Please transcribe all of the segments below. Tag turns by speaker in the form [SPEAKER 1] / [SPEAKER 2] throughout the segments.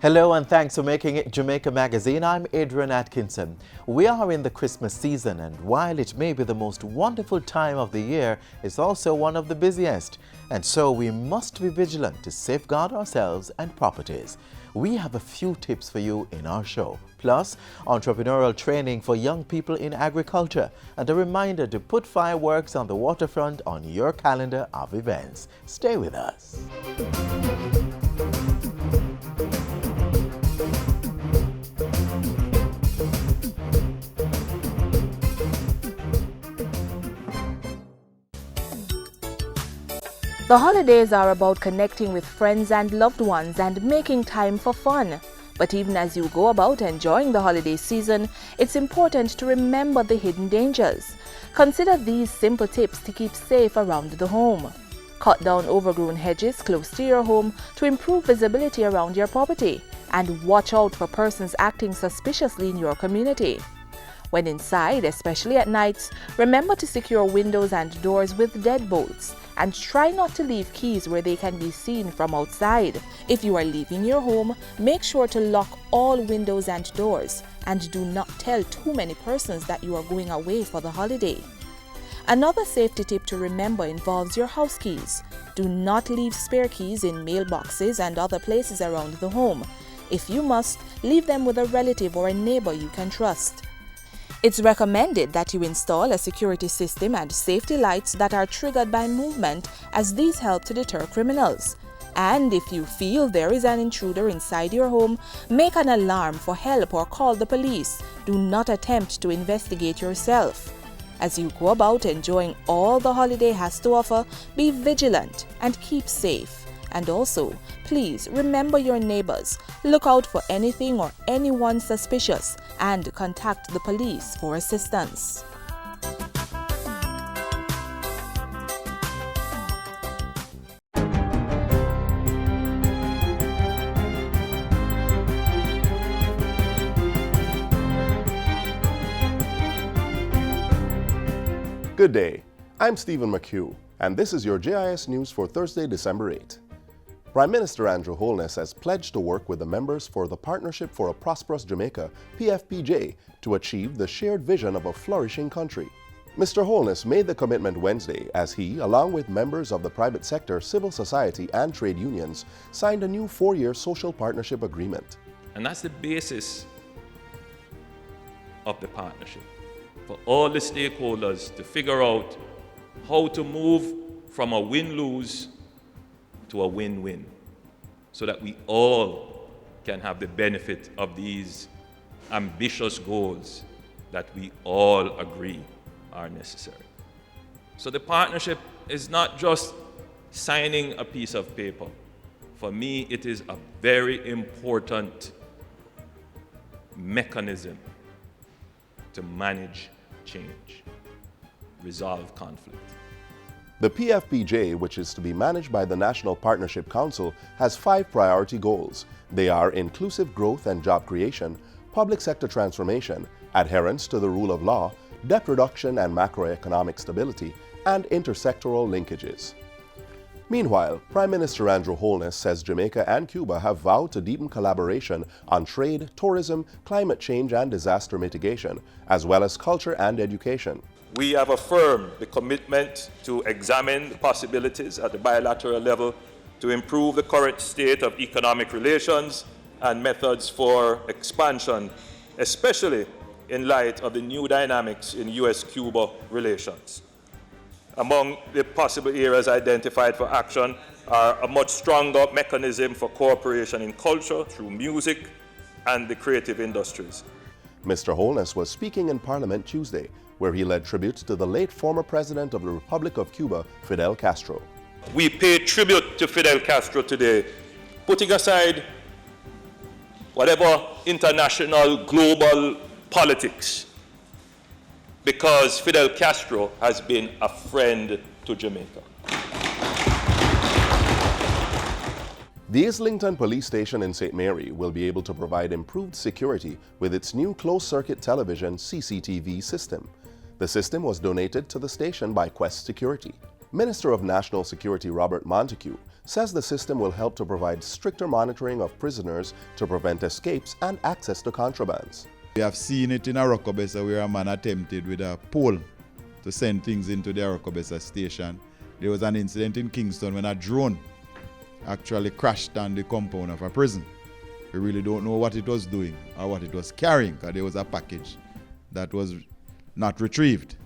[SPEAKER 1] Hello and thanks for making it Jamaica Magazine. I'm Adrian Atkinson. We are in the Christmas season, and while it may be the most wonderful time of the year, it's also one of the busiest. And so we must be vigilant to safeguard ourselves and properties. We have a few tips for you in our show. Plus, entrepreneurial training for young people in agriculture and a reminder to put fireworks on the waterfront on your calendar of events. Stay with us.
[SPEAKER 2] The holidays are about connecting with friends and loved ones and making time for fun. But even as you go about enjoying the holiday season, it's important to remember the hidden dangers. Consider these simple tips to keep safe around the home. Cut down overgrown hedges close to your home to improve visibility around your property, and watch out for persons acting suspiciously in your community. When inside, especially at nights, remember to secure windows and doors with deadbolts, and try not to leave keys where they can be seen from outside. If you are leaving your home, make sure to lock all windows and doors, and do not tell too many persons that you are going away for the holiday. Another safety tip to remember involves your house keys. Do not leave spare keys in mailboxes and other places around the home. If you must, leave them with a relative or a neighbor you can trust. It's recommended that you install a security system and safety lights that are triggered by movement, as these help to deter criminals. And if you feel there is an intruder inside your home, make an alarm for help or call the police. Do not attempt to investigate yourself. As you go about enjoying all the holiday has to offer, be vigilant and keep safe. And also, please remember your neighbors. Look out for anything or anyone suspicious and contact the police for assistance.
[SPEAKER 3] Good day, I'm Stephen McHugh, and this is your JIS News for Thursday, December 8. Prime Minister Andrew Holness has pledged to work with the members for the Partnership for a Prosperous Jamaica, PFPJ, to achieve the shared vision of a flourishing country. Mr. Holness made the commitment Wednesday as he, along with members of the private sector, civil society, and trade unions, signed a new 4-year social partnership agreement.
[SPEAKER 4] And that's the basis of the partnership, for all the stakeholders to figure out how to move from a win-lose to a win-win, so that we all can have the benefit of these ambitious goals that we all agree are necessary. So the partnership is not just signing a piece of paper. For me, it is a very important mechanism to manage change, resolve conflict.
[SPEAKER 3] The PFPJ, which is to be managed by the National Partnership Council, has 5 priority goals. They are inclusive growth and job creation, public sector transformation, adherence to the rule of law, debt reduction and macroeconomic stability, and intersectoral linkages. Meanwhile, Prime Minister Andrew Holness says Jamaica and Cuba have vowed to deepen collaboration on trade, tourism, climate change and disaster mitigation, as well as culture and education.
[SPEAKER 4] We have affirmed the commitment to examine the possibilities at the bilateral level to improve the current state of economic relations and methods for expansion, especially in light of the new dynamics in U.S.-Cuba relations. Among the possible areas identified for action are a much stronger mechanism for cooperation in culture through music and the creative industries.
[SPEAKER 3] Mr. Holness was speaking in Parliament Tuesday, where he led tribute to the late former president of the Republic of Cuba, Fidel Castro.
[SPEAKER 4] We pay tribute to Fidel Castro today, putting aside whatever international, global politics, because Fidel Castro has been a friend to Jamaica.
[SPEAKER 3] The Islington Police Station in St. Mary will be able to provide improved security with its new closed-circuit television CCTV system. The system was donated to the station by Quest Security. Minister of National Security Robert Montego says the system will help to provide stricter monitoring of prisoners to prevent escapes and access to contrabands.
[SPEAKER 5] We have seen it in Arokobesa where a man attempted with a pole to send things into the Arokobesa station. There was an incident in Kingston when a drone actually crashed on the compound of a prison. We really don't know what it was doing or what it was carrying, because there was a package that was not retrieved.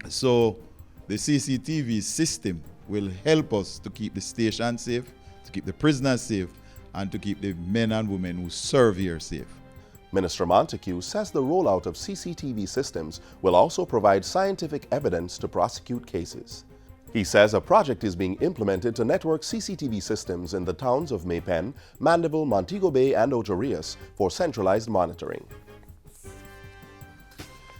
[SPEAKER 5] So the CCTV system will help us to keep the station safe, to keep the prisoners safe, and to keep the men and women who serve here safe.
[SPEAKER 3] Minister Montego says the rollout of CCTV systems will also provide scientific evidence to prosecute cases. He says a project is being implemented to network CCTV systems in the towns of Maypen, Mandeville, Montego Bay, and Ocho Rios for centralized monitoring.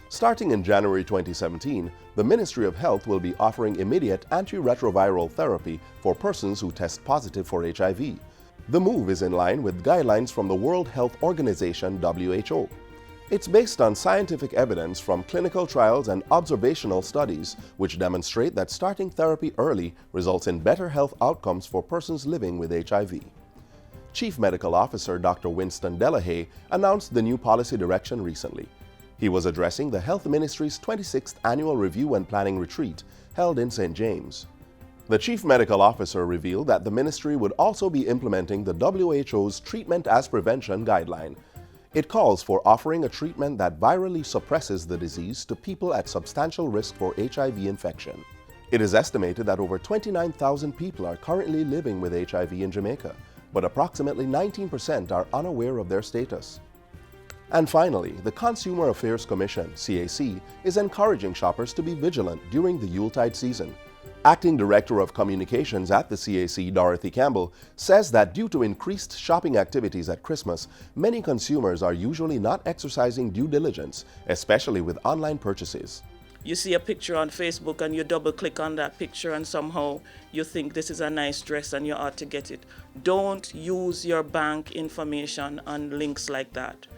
[SPEAKER 3] Starting in January 2017, the Ministry of Health will be offering immediate antiretroviral therapy for persons who test positive for HIV. The move is in line with guidelines from the World Health Organization (WHO). It's based on scientific evidence from clinical trials and observational studies which demonstrate that starting therapy early results in better health outcomes for persons living with HIV. Chief Medical Officer Dr. Winston Delahaye announced the new policy direction recently. He was addressing the Health Ministry's 26th Annual Review and Planning Retreat held in St. James. The Chief Medical Officer revealed that the ministry would also be implementing the WHO's Treatment as Prevention guideline. It calls for offering a treatment that virally suppresses the disease to people at substantial risk for HIV infection. It is estimated that over 29,000 people are currently living with HIV in Jamaica, but approximately 19% are unaware of their status. And finally, the Consumer Affairs Commission, CAC, is encouraging shoppers to be vigilant during the Yuletide season. Acting Director of Communications at the CAC, Dorothy Campbell, says that due to increased shopping activities at Christmas, many consumers are usually not exercising due diligence, especially with online purchases.
[SPEAKER 6] You see a picture on Facebook and you double click on that picture and somehow you think this is a nice dress and you ought to get it. Don't use your bank information on links like that.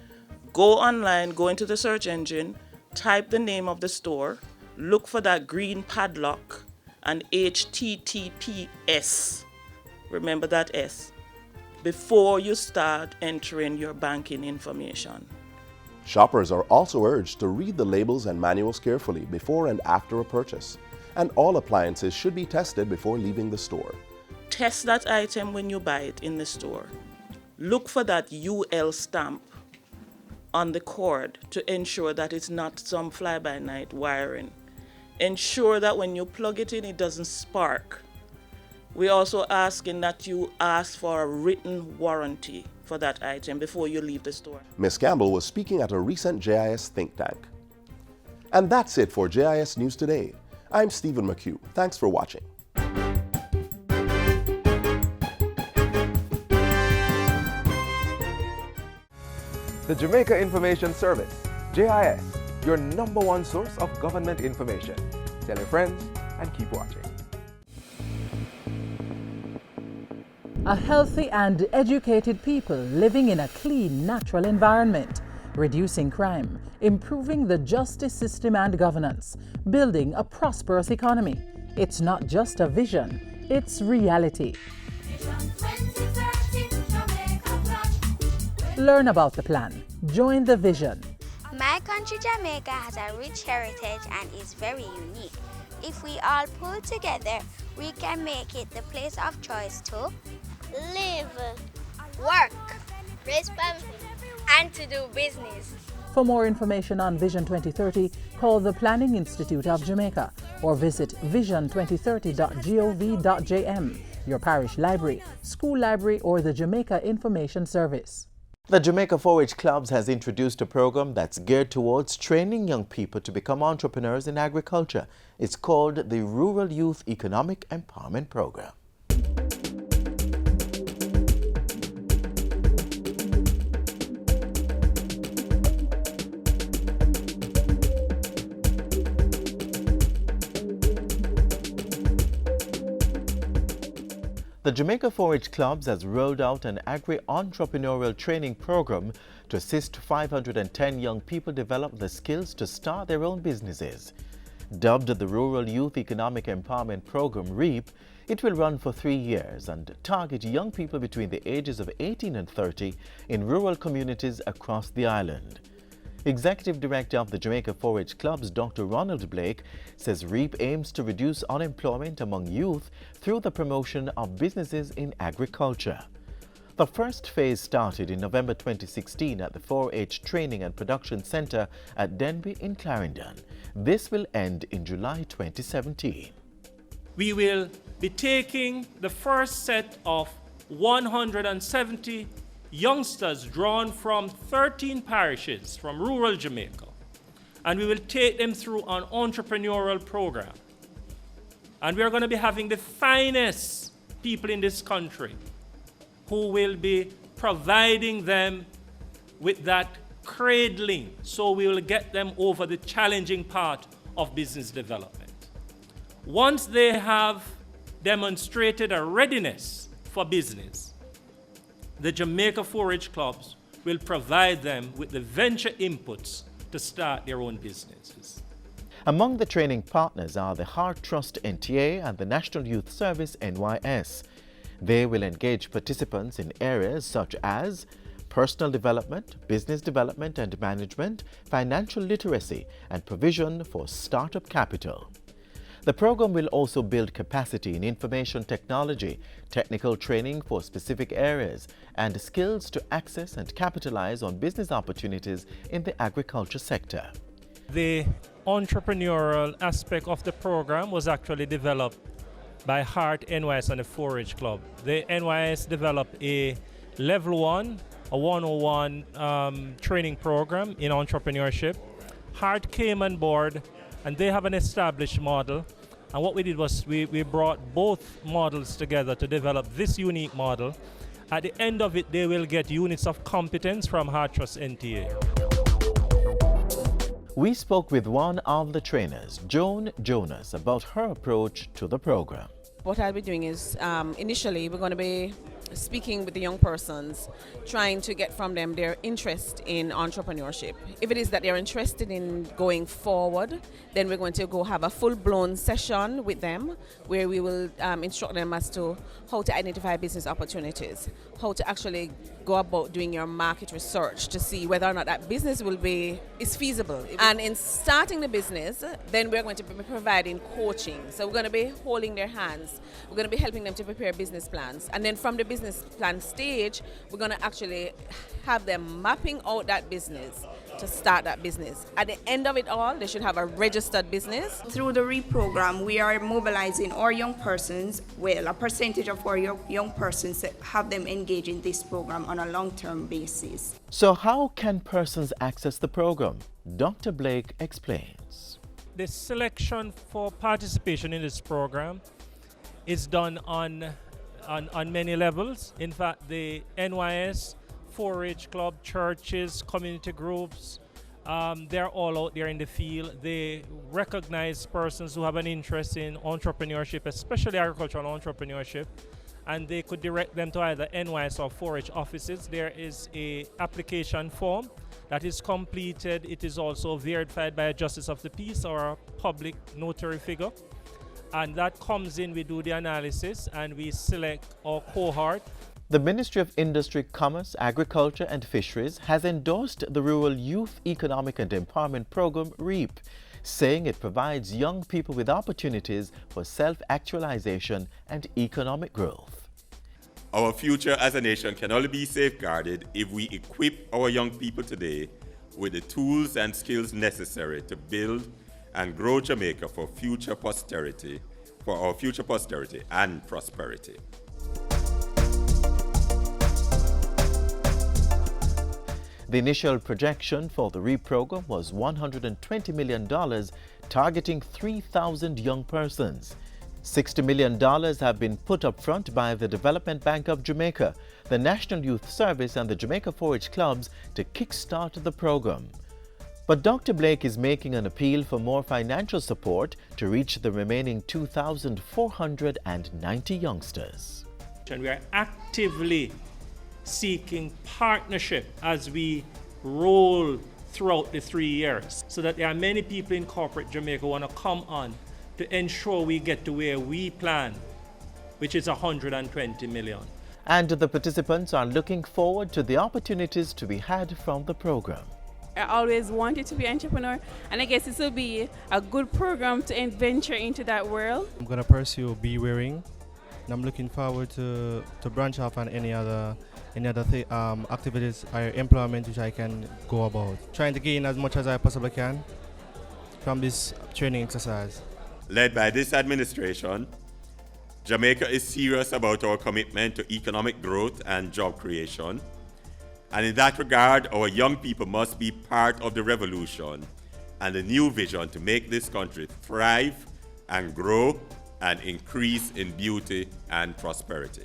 [SPEAKER 6] Go online, go into the search engine, type the name of the store, look for that green padlock and HTTPS, remember that S, before you start entering your banking information.
[SPEAKER 3] Shoppers are also urged to read the labels and manuals carefully before and after a purchase, and all appliances should be tested before leaving the store.
[SPEAKER 6] Test that item when you buy it in the store. Look for that UL stamp on the cord to ensure that it's not some fly-by-night wiring. Ensure that when you plug it in, it doesn't spark. We're also asking that you ask for a written warranty for that item before you leave the store.
[SPEAKER 3] Ms. Campbell was speaking at a recent JIS think tank. And that's it for JIS News Today. I'm Stephen McHugh. Thanks for watching.
[SPEAKER 7] The Jamaica Information Service, JIS, your #1 source of government information. Tell your friends and keep watching.
[SPEAKER 8] A healthy and educated people living in a clean, natural environment, reducing crime, improving the justice system and governance, building a prosperous economy. It's not just a vision, it's reality. Learn about the plan. Join the vision.
[SPEAKER 9] My country, Jamaica, has a rich heritage and is very unique. If we all pull together, we can make it the place of choice to
[SPEAKER 10] live, work, raise family, and to do business.
[SPEAKER 8] For more information on Vision 2030, call the Planning Institute of Jamaica or visit vision2030.gov.jm, your parish library, school library, or the Jamaica Information Service.
[SPEAKER 1] The Jamaica 4-H Clubs has introduced a program that's geared towards training young people to become entrepreneurs in agriculture. It's called the Rural Youth Economic Empowerment Program. The Jamaica 4-H Clubs has rolled out an agri-entrepreneurial training program to assist 510 young people develop the skills to start their own businesses. Dubbed the Rural Youth Economic Empowerment Program, RYEEP, it will run for 3 years and target young people between the ages of 18 and 30 in rural communities across the island. Executive Director of the Jamaica 4-H Clubs, Dr. Arnold says RYEEP aims to reduce unemployment among youth through the promotion of businesses in agriculture. The first phase started in November 2016 at the 4-H Training and Production Centre at Denby in Clarendon. This will end in July 2017.
[SPEAKER 11] We will be taking the first set of 170 youngsters drawn from 13 parishes from rural Jamaica, and we will take them through an entrepreneurial program. And we are going to be having the finest people in this country who will be providing them with that cradling, so we will get them over the challenging part of business development. Once they have demonstrated a readiness for business, the Jamaica 4-H clubs will provide them with the venture inputs to start their own businesses.
[SPEAKER 1] Among the training partners are the Heart Trust NTA and the National Youth Service NYS. They will engage participants in areas such as personal development, business development and management, financial literacy, and provision for startup capital. The program will also build capacity in information technology, technical training for specific areas, and skills to access and capitalize on business opportunities in the agriculture sector.
[SPEAKER 11] The entrepreneurial aspect of the program was actually developed by Heart, NYS, and the 4-H Club. The NYS developed a level 1, a 101 training program in entrepreneurship. Heart came on board and they have an established model. And what we did was we brought both models together to develop this unique model. At the end of it, they will get units of competence from Heart Trust NTA.
[SPEAKER 1] We spoke with one of the trainers, Joan Jonas, about her approach to the program.
[SPEAKER 12] What I'll be doing is initially we're going to be speaking with the young persons, trying to get from them their interest in entrepreneurship. If it is that they're interested in going forward, then we're going to go have a full-blown session with them where we will instruct them as to how to identify business opportunities, how to actually go about doing your market research to see whether or not that business is feasible. And in starting the business, then we're going to be providing coaching. So we're going to be holding their hands. We're going to be helping them to prepare business plans. And then from the business plan stage, we're going to actually have them mapping out that business to start that business. At the end of it all, they should have a registered business.
[SPEAKER 13] Through the RYEEP program, we are mobilizing our young persons, well, a percentage of our young persons, to have them engage in this program on a long-term basis.
[SPEAKER 1] So how can persons access the program? Dr. Blake explains.
[SPEAKER 11] The selection for participation in this program is done on many levels. In fact, the NYS, 4-H club, churches, community groups, they're all out there in the field. They recognize persons who have an interest in entrepreneurship, especially agricultural entrepreneurship, and they could direct them to either NYS or 4-H offices. There is an application form that is completed. It is also verified by a justice of the peace or a public notary figure. And that comes in, we do the analysis, and we select our cohort.
[SPEAKER 1] The Ministry of Industry, Commerce, Agriculture and Fisheries has endorsed the Rural Youth Economic and Empowerment Program, RYEEP, saying it provides young people with opportunities for self-actualization and economic growth.
[SPEAKER 14] Our future as a nation can only be safeguarded if we equip our young people today with the tools and skills necessary to build and grow Jamaica for future posterity, for our future posterity and prosperity.
[SPEAKER 1] The initial projection for the RYEEP program was $120 million, targeting 3,000 young persons. $60 million have been put up front by the Development Bank of Jamaica, the National Youth Service and the Jamaica 4-H clubs to kickstart the program. But Dr. Blake is making an appeal for more financial support to reach the remaining 2,490 youngsters.
[SPEAKER 11] And we are actively seeking partnership as we roll throughout the 3 years, so that there are many people in corporate Jamaica who want to come on to ensure we get to where we plan, which is 120 million.
[SPEAKER 1] And the participants are looking forward to the opportunities to be had from the program.
[SPEAKER 15] I always wanted to be an entrepreneur, and I guess this will be a good program to venture into that world.
[SPEAKER 16] I'm going to pursue bee wearing, and I'm looking forward to branch off on any other activities or employment which I can go about. Trying to gain as much as I possibly can from this training exercise.
[SPEAKER 14] Led by this administration, Jamaica is serious about our commitment to economic growth and job creation. And in that regard, our young people must be part of the revolution and the new vision to make this country thrive and grow and increase in beauty and prosperity.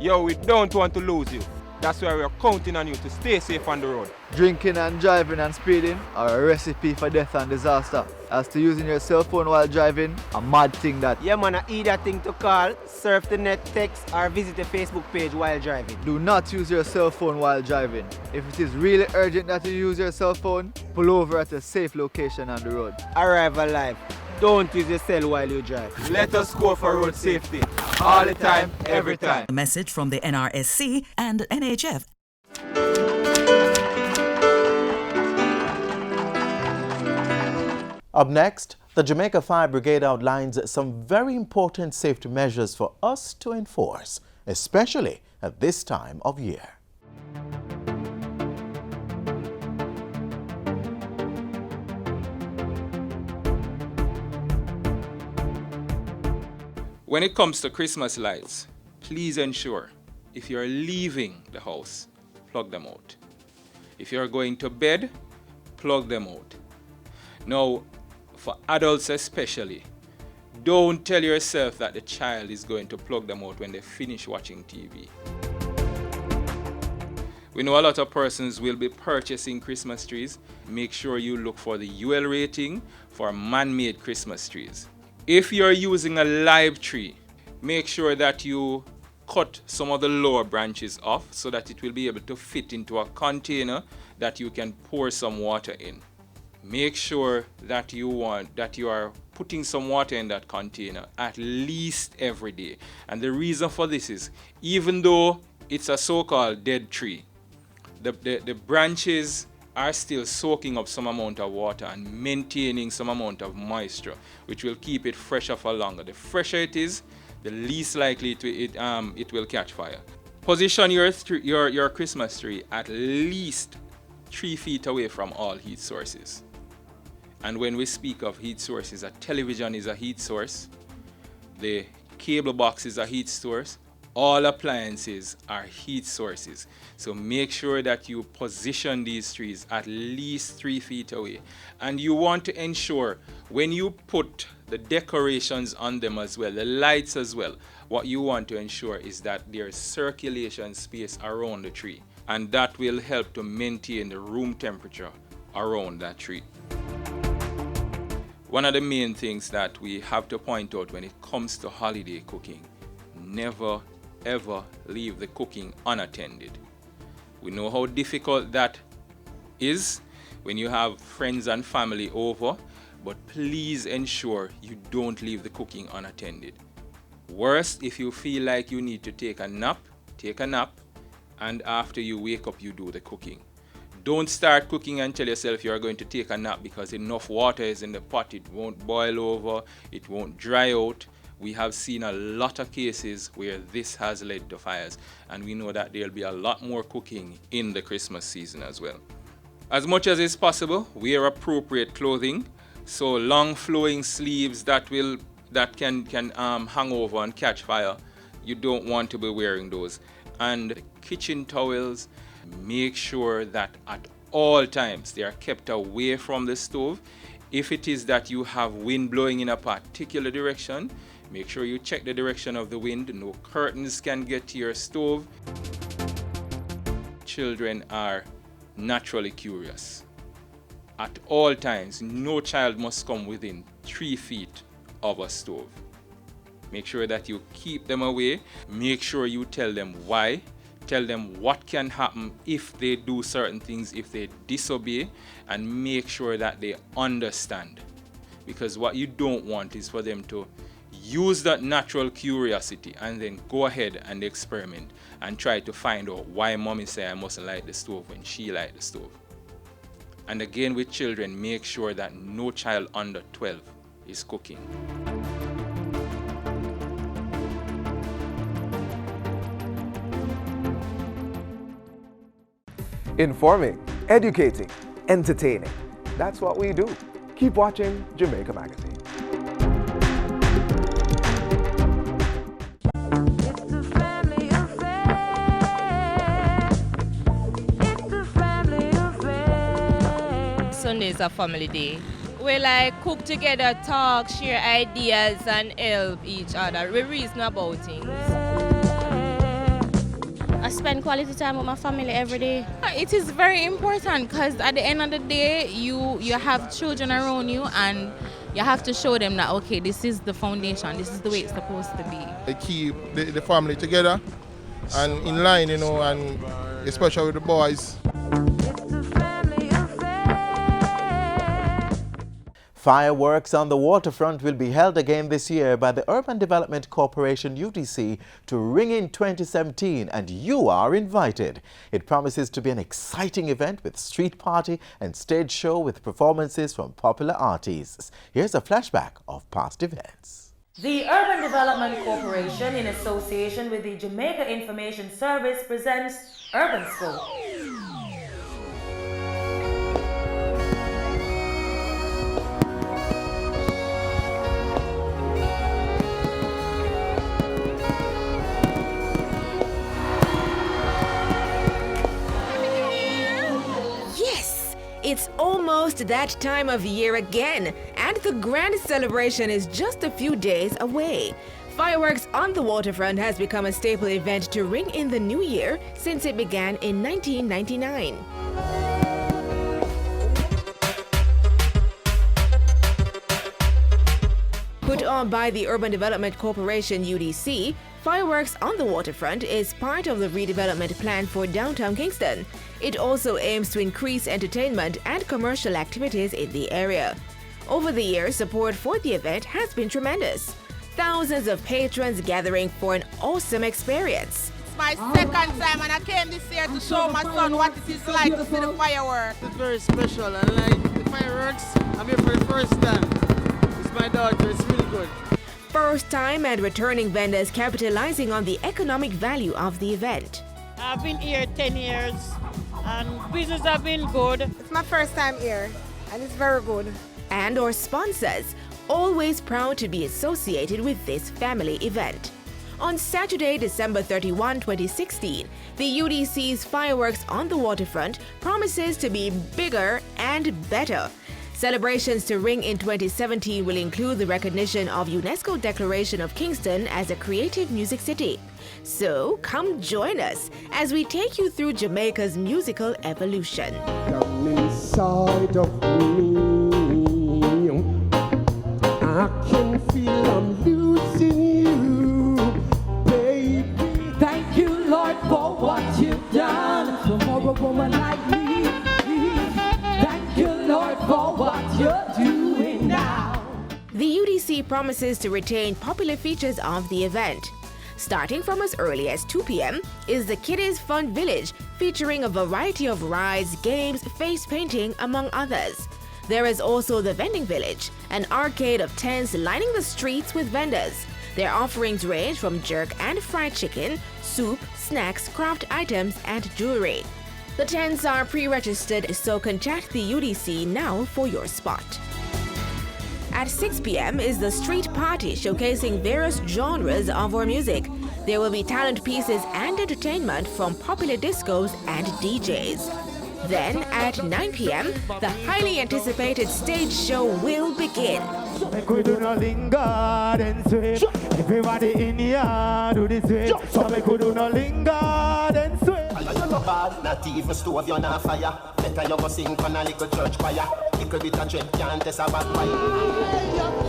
[SPEAKER 7] Yo, we don't want to lose you. That's why we're counting on you to stay safe on the road.
[SPEAKER 17] Drinking and driving and speeding are a recipe for death and disaster. As to using your cell phone while driving, a mad thing that.
[SPEAKER 18] Yeah man, either thing to call, surf the net, text or visit the Facebook page while driving.
[SPEAKER 17] Do not use your cell phone while driving. If it is really urgent that you use your cell phone, pull over at a safe location on the road.
[SPEAKER 18] Arrive alive. Don't use your cell while you drive.
[SPEAKER 7] Let us go for road safety. All the time, every time.
[SPEAKER 19] A message from the NRSC and NHF.
[SPEAKER 1] Up next, the Jamaica Fire Brigade outlines some very important safety measures for us to enforce, especially at this time of year.
[SPEAKER 20] When it comes to Christmas lights, please ensure if you're leaving the house, plug them out. If you're going to bed, plug them out. Now, for adults especially, don't tell yourself that the child is going to plug them out when they finish watching TV. We know a lot of persons will be purchasing Christmas trees. Make sure you look for the UL rating for man-made Christmas trees. If you're using a live tree, make sure that you cut some of the lower branches off so that it will be able to fit into a container that you can pour some water in. Make sure that you are putting some water in that container at least every day. And the reason for this is, even though it's a so-called dead tree, the branches are still soaking up some amount of water and maintaining some amount of moisture, which will keep it fresher for longer. The fresher it is, the least likely it will catch fire. Position your Christmas tree at least 3 feet away from all heat sources. And when we speak of heat sources, a television is a heat source, the cable box is a heat source, all appliances are heat sources. So make sure that you position these trees at least 3 feet away. And you want to ensure when you put the decorations on them as well, the lights as well, what you want to ensure is that there's circulation space around the tree. And that will help to maintain the room temperature around that tree. One of the main things that we have to point out when it comes to holiday cooking, never ever leave the cooking unattended. We know how difficult that is when you have friends and family over, but please ensure you don't leave the cooking unattended. Worst, if you feel like you need to take a nap, and after you wake up, you do the cooking. Don't start cooking and tell yourself you're going to take a nap because enough water is in the pot, it won't boil over, it won't dry out. We have seen a lot of cases where this has led to fires, and we know that there'll be a lot more cooking in the Christmas season as well. As much as is possible, wear appropriate clothing, so long flowing sleeves that can hang over and catch fire. You don't want to be wearing those. And the kitchen towels, make sure that at all times they are kept away from the stove. If it is that you have wind blowing in a particular direction, make sure you check the direction of the wind. No curtains can get to your stove. Children are naturally curious. At all times, no child must come within 3 feet of a stove. Make sure that you keep them away. Make sure you tell them why. Tell them what can happen if they do certain things, if they disobey, and make sure that they understand. Because what you don't want is for them to use that natural curiosity and then go ahead and experiment and try to find out why mommy say I mustn't light the stove when she light the stove. And again with children, make sure that no child under 12 is cooking.
[SPEAKER 7] Informing, educating, entertaining. That's what we do. Keep watching Jamaica Magazine.
[SPEAKER 21] Sunday is a family day. We like cook together, talk, share ideas and help each other. We reason about things.
[SPEAKER 22] I spend quality time with my family every day.
[SPEAKER 23] It is very important because at the end of the day, you have children around you and you have to show them that, okay, this is the foundation, this is the way it's supposed to be.
[SPEAKER 24] They keep the family together and in line, you know, and especially with the boys.
[SPEAKER 1] Fireworks on the waterfront will be held again this year by the Urban Development Corporation UDC to ring in 2017, and you are invited. It promises to be an exciting event with street party and stage show with performances from popular artists. Here's a flashback of past events.
[SPEAKER 2] The Urban Development Corporation, in association with the Jamaica Information Service, presents Urban Scope.
[SPEAKER 25] It's almost that time of year again, and the grand celebration is just a few days away. Fireworks on the waterfront has become a staple event to ring in the new year since it began in 1999. Put on by the Urban Development Corporation UDC, Fireworks on the Waterfront is part of the redevelopment plan for downtown Kingston. It also aims to increase entertainment and commercial activities in the area. Over the years, support for the event has been tremendous. Thousands of patrons gathering for an awesome experience.
[SPEAKER 26] It's my second time and I came this year to show my son what it is like to see the fireworks.
[SPEAKER 27] It's very special and like the fireworks, I'm here for the first time. It's my daughter, it's really good.
[SPEAKER 25] First-time and returning vendors capitalizing on the economic value of the event.
[SPEAKER 26] I've been here 10 years and business have been good.
[SPEAKER 28] It's my first time here and it's very good.
[SPEAKER 25] And our sponsors, always proud to be associated with this family event. On Saturday, December 31, 2016, the UDC's Fireworks on the Waterfront promises to be bigger and better. Celebrations to ring in 2017 will include the recognition of UNESCO Declaration of Kingston as a creative music city. So come join us as we take you through Jamaica's musical evolution.
[SPEAKER 29] Come inside of me, I can feel I'm losing you, baby.
[SPEAKER 30] Thank you, Lord, for what you've done for a woman like me. Thank you, Lord, for what you're doing now.
[SPEAKER 25] The UDC promises to retain popular features of the event. Starting from as early as 2 p.m. is the Kiddies Fun Village, featuring a variety of rides, games, face painting, among others. There is also the Vending Village, an arcade of tents lining the streets with vendors. Their offerings range from jerk and fried chicken, soup, snacks, craft items, and jewelry. The tents are pre-registered, so contact the UDC now for your spot. At 6 p.m. is the street party showcasing various genres of our music. There will be talent pieces and entertainment from popular discos and DJs. Then at 9 p.m., the highly anticipated stage show will begin.
[SPEAKER 29] We do no linger and sway. Everybody in here do this way. So we could do no linger and sway.
[SPEAKER 31] You're not bad, not even stove, you're not fire. Better you go sing for a little church choir.
[SPEAKER 3] little bit of trend can't test a bad mind.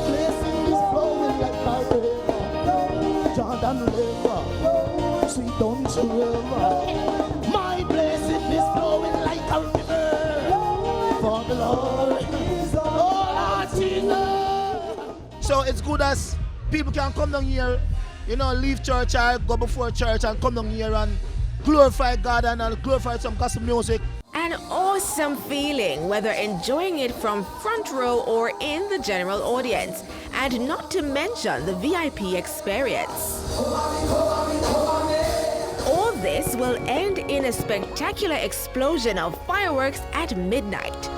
[SPEAKER 29] Blessing is flowing like a river, Jordan River, sweet don't you ever. My blessing is flowing like a river, for the Lord is all our Jesus. So it's good as people can come down here, you know, leave church or go before church and come down here and glorify God and glorify some gospel music.
[SPEAKER 25] An awesome feeling, whether enjoying it from front row or in the general audience, and not to mention the VIP experience. All this will end in a spectacular explosion of fireworks at midnight.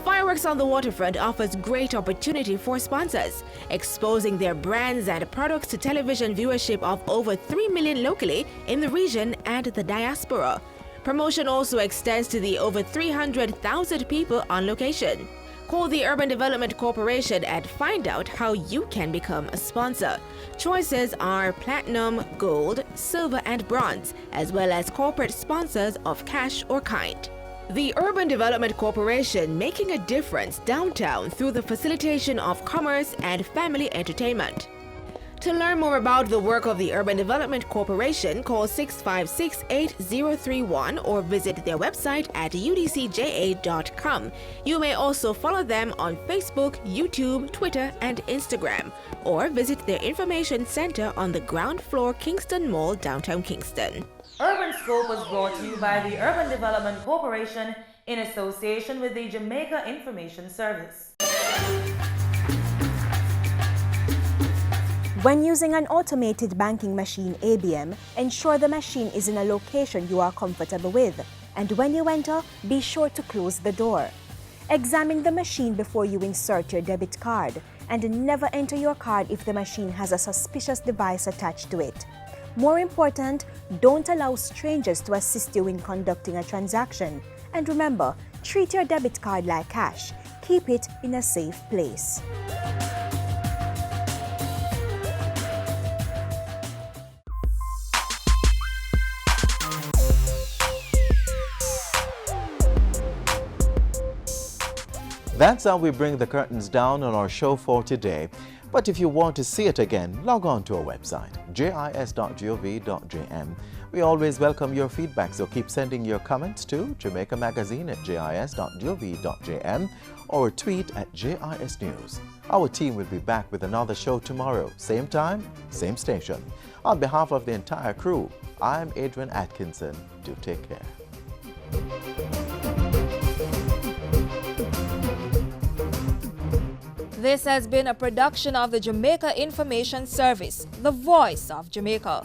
[SPEAKER 25] Fireworks on the Waterfront offers great opportunity for sponsors, exposing their brands and products to television viewership of over 3 million locally in the region and the diaspora. Promotion also extends to the over 300,000 people on location. Call the Urban Development Corporation and find out how you can become a sponsor. Choices are platinum, gold, silver and bronze, as well as corporate sponsors of cash or kind. The Urban Development Corporation, making a difference downtown through the facilitation of commerce and family entertainment. To learn more about the work of the Urban Development Corporation, call 656-8031 or visit their website at udcja.com. You may also follow them on Facebook, YouTube, Twitter, and Instagram, or visit their information center on the ground floor Kingston Mall, downtown Kingston.
[SPEAKER 2] Urban Scope was brought to you by the Urban Development Corporation in association with the Jamaica Information Service.
[SPEAKER 4] When using an automated banking machine ABM, ensure the machine is in a location you are comfortable with, and when you enter, be sure to close the door. Examine the machine before you insert your debit card, and never enter your card if the machine has a suspicious device attached to it. More important, don't allow strangers to assist you in conducting a transaction. And remember, treat your debit card like cash. Keep it in a safe place.
[SPEAKER 1] That's how we bring the curtains down on our show for today. But if you want to see it again, log on to our website, jis.gov.jm. We always welcome your feedback, so keep sending your comments to Jamaica Magazine at jis.gov.jm or tweet at JIS News. Our team will be back with another show tomorrow, same time, same station. On behalf of the entire crew, I'm Adrian Atkinson. Do take care.
[SPEAKER 5] This has been a production of the Jamaica Information Service, the voice of Jamaica.